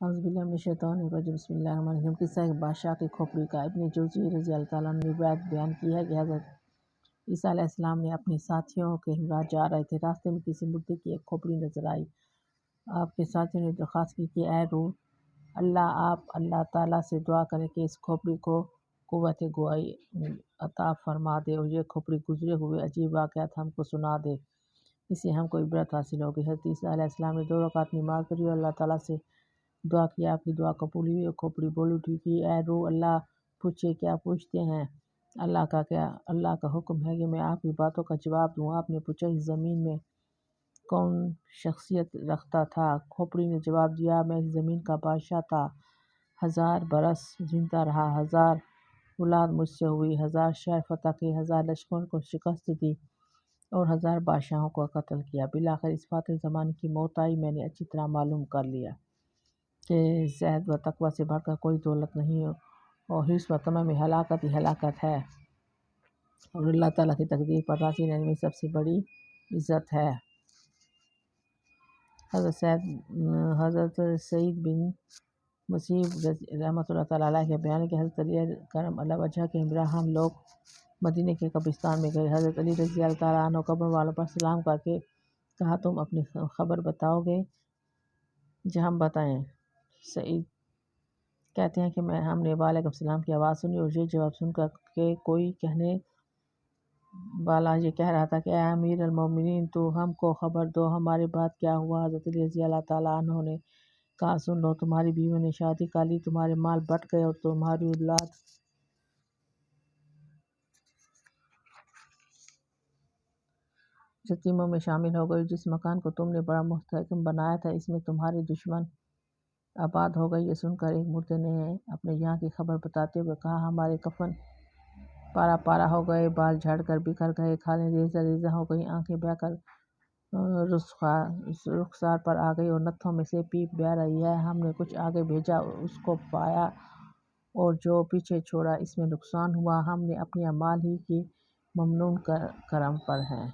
اعوذ باللہ من الشیطان الرجیم بسم اللہ الرحمن الرحیم۔ قصہ ایک بادشاہ کی کھوپڑی کا۔ ابن جوزی رضی اللہ تعالیٰ عنہ نے روایت بیان کی ہے کہ حضرت عیسیٰ علیہ السلام نے اپنے ساتھیوں کے ہمراہ جا رہے تھے۔ راستے میں کسی مردے کی ایک کھوپڑی نظر آئی۔ آپ کے ساتھیوں نے درخواست کی کہ اے روح اللہ، آپ اللہ تعالیٰ سے دعا کریں کہ اس کھوپڑی کو قوت گواہی عطا فرما دے اور یہ کھوپڑی گزرے ہوئے عجیب واقعات ہم کو سنا دے، اس سے ہم کو عبرت حاصل ہوگی۔ حضرت عیسیٰ علیہ السلام نے 2 رکعت نماز پڑھی اور اللہ تعالیٰ سے دعا کی۔ آپ کی دعا قبول ہوئی اور کھوپڑی بول اٹھی کہ اے روح اللہ، پوچھے کیا پوچھتے ہیں؟ اللہ کا حکم ہے کہ میں آپ کی باتوں کا جواب دوں۔ آپ نے پوچھا اس زمین میں کون شخصیت رکھتا تھا؟ کھوپڑی نے جواب دیا میں اس زمین کا بادشاہ تھا۔ 1000 برس زندہ رہا، 1000 اولاد مجھ سے ہوئی، 1000 شہر فتح کیے، 1000 لشکروں کو شکست دی اور 1000 بادشاہوں کو قتل کیا۔ بالآخر اس فاتح زمانے کی موت آئی۔ میں نے اچھی طرح معلوم کر لیا کہ زہد و تقویٰ سے بڑھ کر کوئی دولت نہیں اور حرص و طمع میں ہلاکت ہی ہلاکت ہے، اور اللہ تعالیٰ کی تقدیر پر راضی رہنے میں سب سے بڑی عزت ہے۔ حضرت سعید بن مسیب رحمۃ اللہ تعالیٰ علیہ کے بیان ہے کہ حضرت علی کرم اللہ وجہہ کے ہمراہ ہم لوگ مدینے کے قبرستان میں گئے۔ حضرت علی رضی اللہ تعالیٰ عنہ قبر والوں پر سلام کر کے کہا تم اپنی خبر بتاؤ گے؟ ہم بتائیں۔ سعید کہتے ہیں کہ ہم نے وعلیکم السلام کی آواز سنی اور یہ جواب سن کر کہ کوئی کہنے والا یہ کہہ رہا تھا کہ اے امیر المومنین، تو ہم کو خبر دو ہمارے بعد کیا ہوا۔ حضرت علی رضی اللہ تعالیٰ عنہ نے کہا سن لو، تمہاری بیویوں نے شادی کر لی، تمہارے مال بٹ گئے اور تمہاری اولاد یتیموں میں شامل ہو گئی۔ جس مکان کو تم نے بڑا مستحکم بنایا تھا اس میں تمہارے دشمن آباد ہو گئے۔ یہ سن کر ایک مردے نے اپنے یہاں کی خبر بتاتے ہوئے کہا ہمارے کفن پارا پارا ہو گئے، بال جھڑ کر بکھر گئے، کھالیں ریزہ ریزہ ہو گئی، آنکھیں بہہ کر رخسار پر آ گئی اور نتھوں میں سے پیپ بہہ رہی ہے۔ ہم نے کچھ آگے بھیجا، اس کو پایا اور جو پیچھے چھوڑا اس میں نقصان ہوا۔ ہم نے اپنے اعمال ہی کی ممنون کرم پر ہیں۔